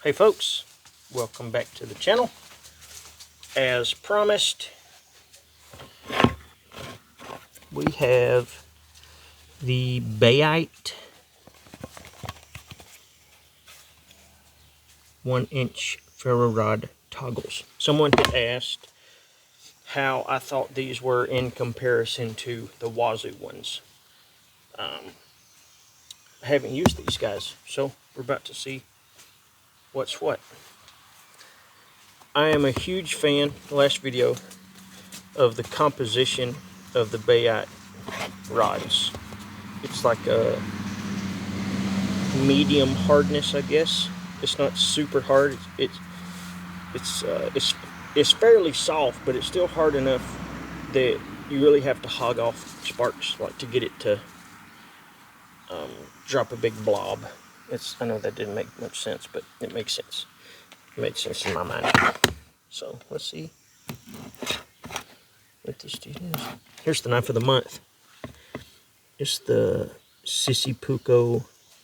Hey folks, welcome back to the channel. As promised, we have the Bayite 1-inch ferro rod toggles. Someone had asked how I thought these were in comparison to the Wazoo ones. I haven't used these guys, so we're about to see what's what. I am a huge fan, the last video, of the composition of the Bayite rods. It's like a medium hardness, I guess. It's not super hard. It's fairly soft, but it's still hard enough that you really have to hog off sparks, like, to get it to drop a big blob. I know that didn't make much sense, but it makes sense. It made sense in my mind. So let's see what this dude is. Here's the knife of the month. It's the Sissy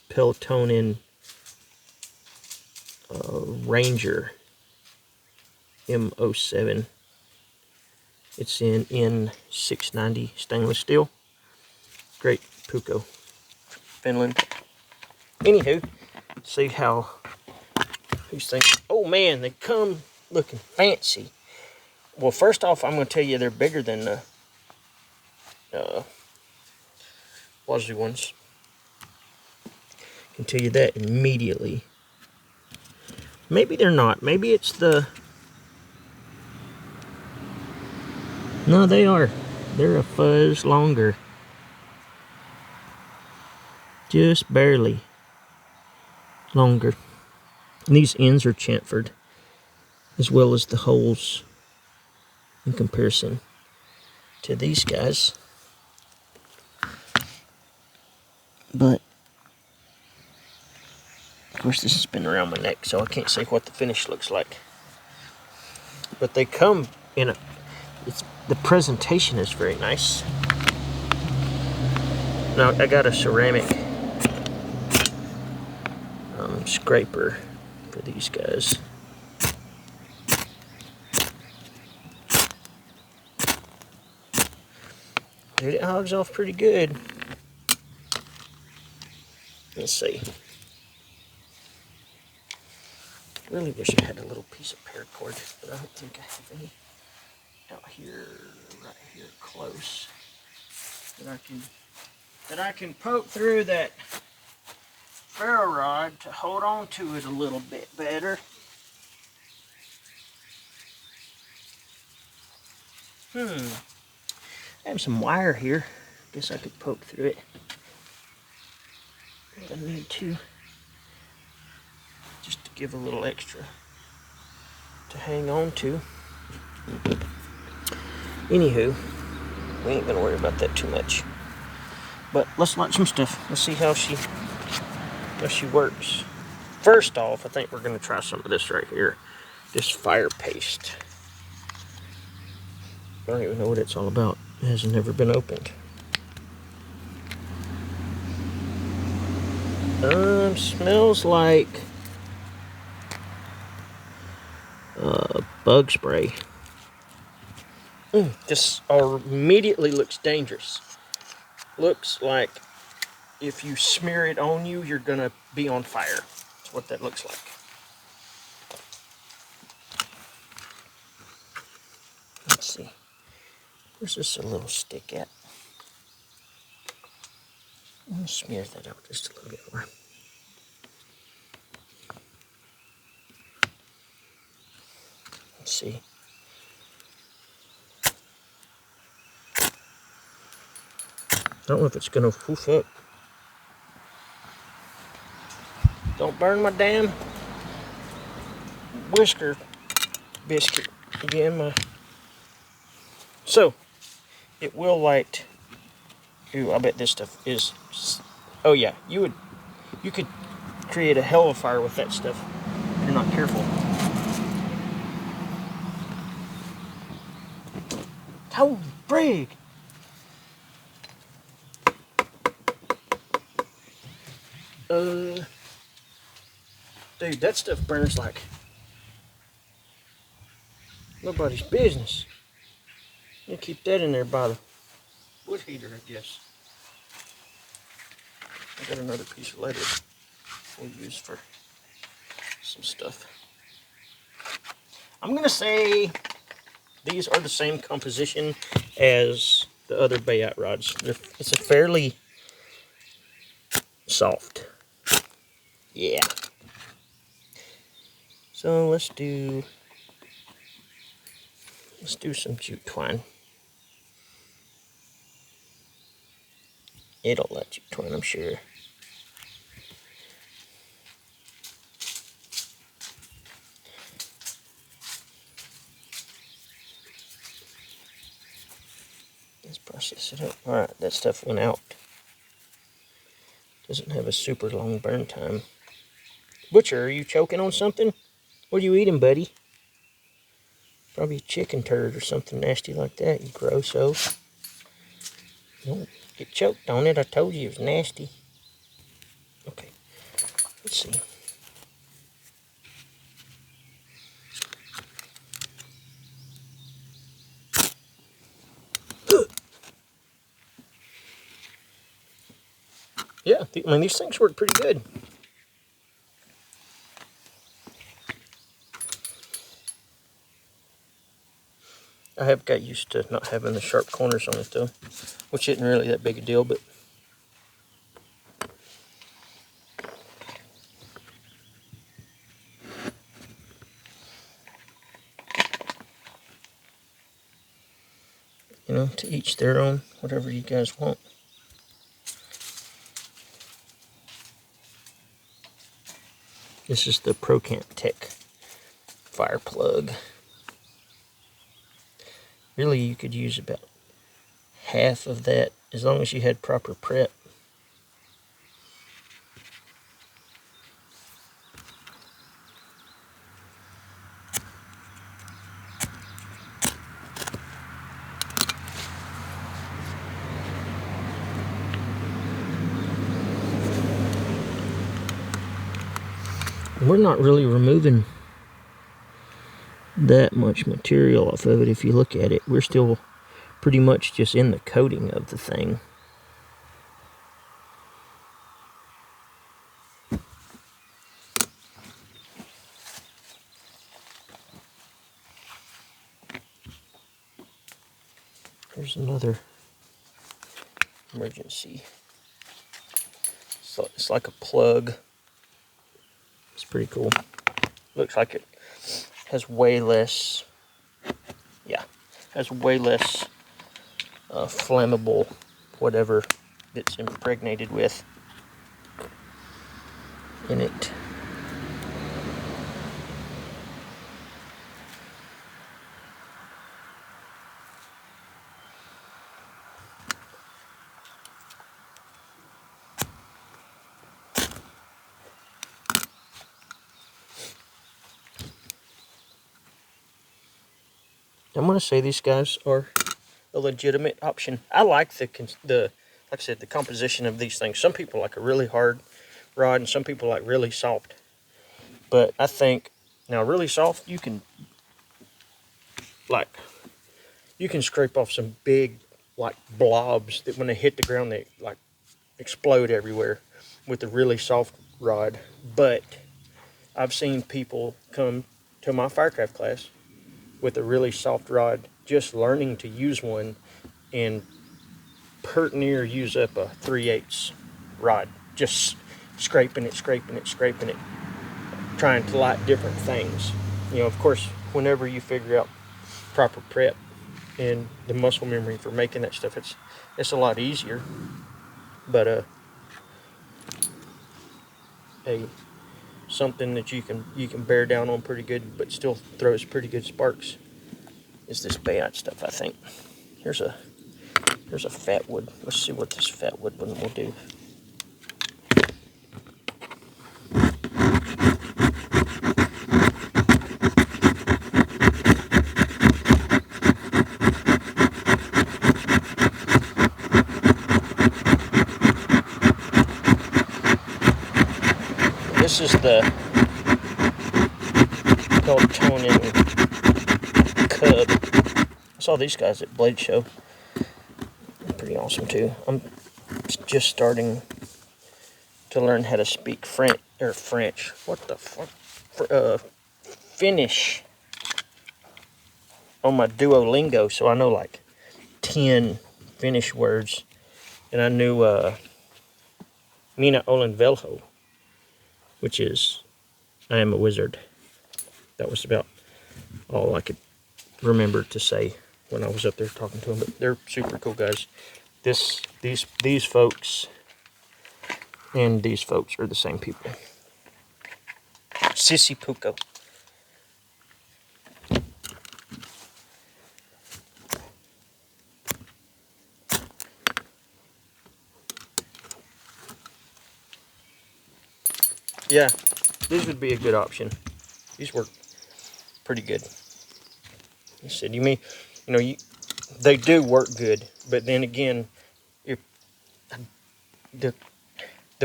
Peltonen Ranger M07. It's in N690 stainless steel. Great Puukko, Finland. Anywho, see how these things. Oh man, they come looking fancy. Well, first off, I'm going to tell you they're bigger than the Wazoo ones. I can tell you that immediately. Maybe they're not. Maybe it's the... No, they are. They're a fuzz longer. Just barely longer. And these ends are chamfered, as well as the holes in comparison to these guys. But of course, this has been around my neck, so I can't say what the finish looks like. But they come in the presentation is very nice. Now, I got a ceramic scraper for these guys. Dude, it hogs off pretty good. Let's see. Really wish I had a little piece of paracord, but I don't think I have any out here, right here, close, that I can poke through that ferro rod to hold on to it a little bit better. I have some wire here. Guess I could poke through it if I need to, just to give a little extra to hang on to. Anywho, we ain't gonna worry about that too much. But let's light some stuff. Let's see how she works. First off, I think we're gonna try some of this right here. This fire paste. I don't even know what it's all about. It has never been opened. Smells like bug spray. This immediately looks dangerous. Looks like if you smear it on you, you're gonna be on fire. That's what that looks like. Let's see. Where's this little stick at? I'm gonna smear that out just a little bit more. Let's see. I don't know if it's gonna woof up. Don't burn my damn whisker biscuit again. So it will light. Ooh, I bet this stuff is. Oh yeah, you could create a hell of a fire with that stuff if you're not careful. Holy frig! Dude, that stuff burns like nobody's business. You keep that in there by the wood heater, I guess. I got another piece of leather we'll use for some stuff. I'm gonna say these are the same composition as the other Bayite rods. It's a fairly soft. Yeah. So let's do some jute twine. It'll let jute twine, I'm sure. Let's process it up. Alright, that stuff went out. Doesn't have a super long burn time. Butcher, are you choking on something? What are you eating, buddy? Probably a chicken turd or something nasty like that, you grosso. Don't get choked on it. I told you it was nasty. Okay, let's see. Yeah, I mean, these things work pretty good. I have got used to not having the sharp corners on it though, which isn't really that big a deal, but you know, to each their own, whatever you guys want. This is the Procant Tech fire plug. Really, you could use about half of that as long as you had proper prep. We're not really removing that much material off of it. If you look at it, we're still pretty much just in the coating of the thing. There's another emergency. So it's like a plug. It's pretty cool. Looks like it has way less, has way less flammable whatever it's impregnated with in it. I'm going to say these guys are a legitimate option. I like like I said, the composition of these things. Some people like a really hard rod and some people like really soft. But I think, now really soft, you can scrape off some big like blobs that when they hit the ground, they like explode everywhere with a really soft rod. But I've seen people come to my firecraft class with a really soft rod, just learning to use one, and pert near use up a 3/8 rod, just scraping it, trying to light different things. You know, of course, whenever you figure out proper prep and the muscle memory for making that stuff, it's a lot easier. But something that you can bear down on pretty good, but still throws pretty good sparks, is this Bayite stuff, I think. Here's a fat wood. Let's see what this fat wood one will do. This is the called Tonin Cub. I saw these guys at Blade Show. They're pretty awesome too. I'm just starting to learn how to speak French. What the fuck? Finnish on my Duolingo, so I know like 10 Finnish words. And I knew Mina olen velho, which is I am a wizard. That was about all I could remember to say when I was up there talking to them. But they're super cool guys. These folks and these folks are the same people. Sissy Puko. Yeah, these would be a good option. These work pretty good. You said, they do work good, but then again, the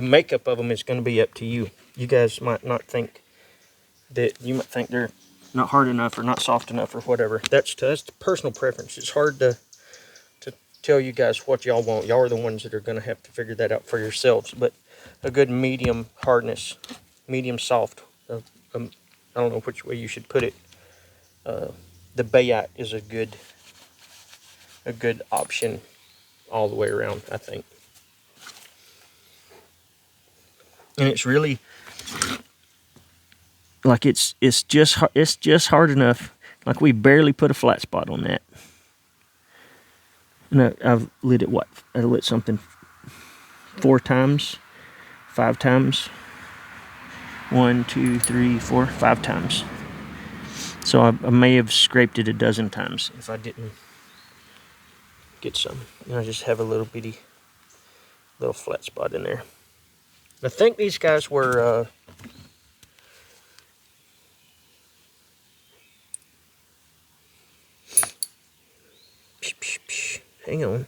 makeup of them is going to be up to you. You guys might not think that, you might think they're not hard enough or not soft enough or whatever. That's personal preference. It's hard to tell you guys what y'all want. Y'all are the ones that are going to have to figure that out for yourselves. But a good medium hardness, medium soft, I don't know which way you should put it. The Bayite is a good option all the way around, I think. And it's really like it's just hard enough. Like we barely put a flat spot on that. And I've lit it I lit something 4 times, 5 times. 1, 2, 3, 4, 5 times. So I may have scraped it a dozen times if I didn't get some. And I just have a little bitty little flat spot in there. I think these guys were hang on.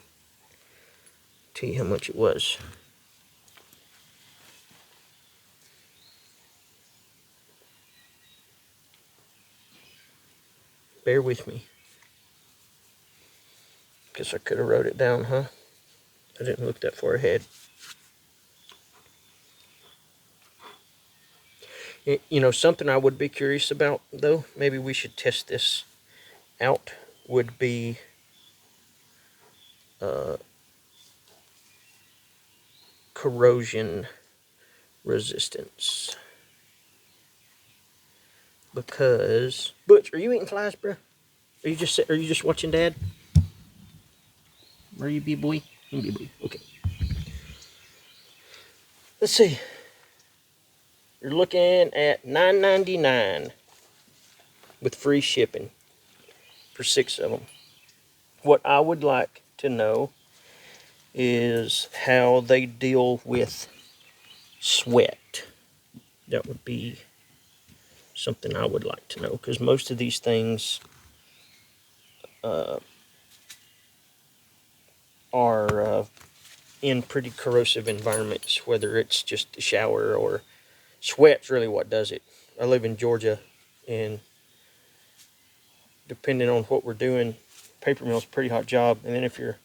Tell you how much it was. Bear with me. Guess I could have wrote it down, huh? I didn't look that far ahead. You know, something I would be curious about, though, maybe we should test this out, would be corrosion resistance. Because, Butch, are you eating flies, bruh? Are you just watching Dad? Where you be, boy? You be, boy. Okay. Let's see. You're looking at $9.99 with free shipping for 6 of them. What I would like to know is how they deal with sweat. That would be something I would like to know, because most of these things are in pretty corrosive environments, whether it's just a shower or sweat's really what does it. I live in Georgia, and depending on what we're doing, paper mill's a pretty hot job. And then if you're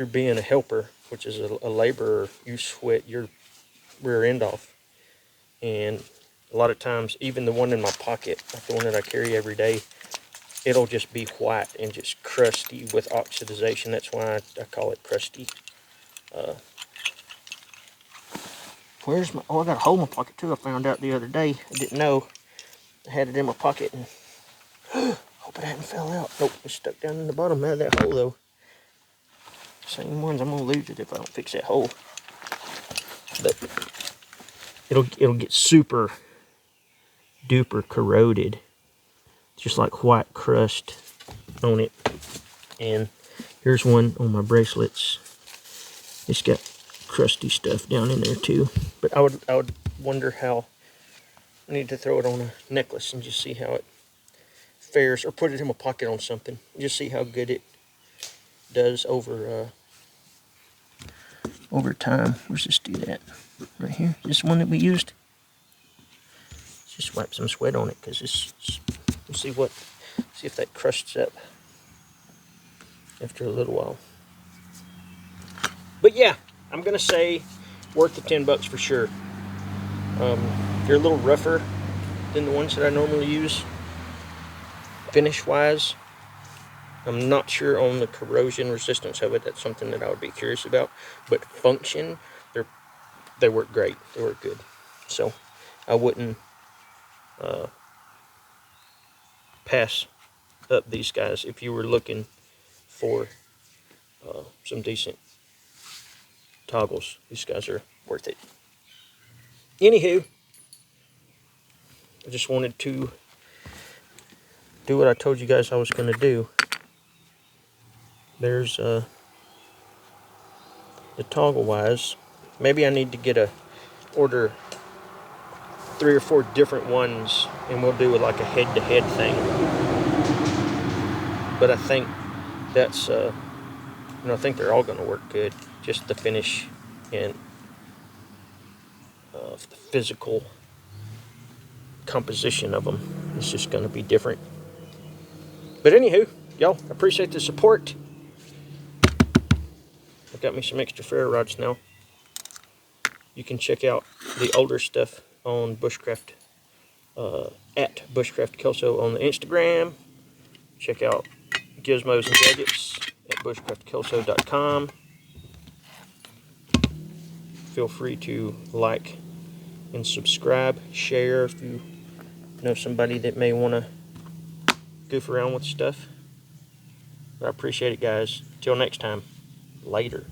being a helper, which is a laborer, you sweat your rear end off. And a lot of times, even the one in my pocket, like the one that I carry every day, it'll just be white and just crusty with oxidization. That's why I call it crusty. Where's my... Oh, I got a hole in my pocket too. I found out the other day. I didn't know. I had it in my pocket and... hope it hadn't fell out. Nope, it's stuck down in the bottom of that hole though. Same ones. I'm gonna lose it if I don't fix that hole. But it'll get super duper corroded. Just like white crust on it. And here's one on my bracelets. It's got crusty stuff down in there too. But I would wonder how... I need to throw it on a necklace and just see how it fares, or put it in my pocket on something. Just see how good it does over time. Where's this dude at? Right here. This one that we used. Just wipe some sweat on it because it's We'll see if that crusts up after a little while. But yeah, I'm gonna say worth the $10 for sure. They're a little rougher than the ones that I normally use. Finish wise, I'm not sure on the corrosion resistance of it. That's something that I would be curious about. But function, they work great. They work good. So I wouldn't pass up these guys if you were looking for some decent toggles. These guys are worth it. Anywho, I just wanted to do what I told you guys I was going to do. There's the toggle wise. Maybe I need to order 3 or 4 different ones, and we'll do like a head-to-head thing. But I think that's I think they're all going to work good. Just the finish and the physical composition of them is just going to be different. But anywho, y'all, I appreciate the support. I've got me some extra ferro rods now. You can check out the older stuff on Bushcraft, at Bushcraft Kelso on the Instagram. Check out Gizmos and Gadgets at bushcraftkelso.com. Feel free to like and subscribe, share if you know somebody that may want to goof around with stuff. But I appreciate it, guys. Till next time, later.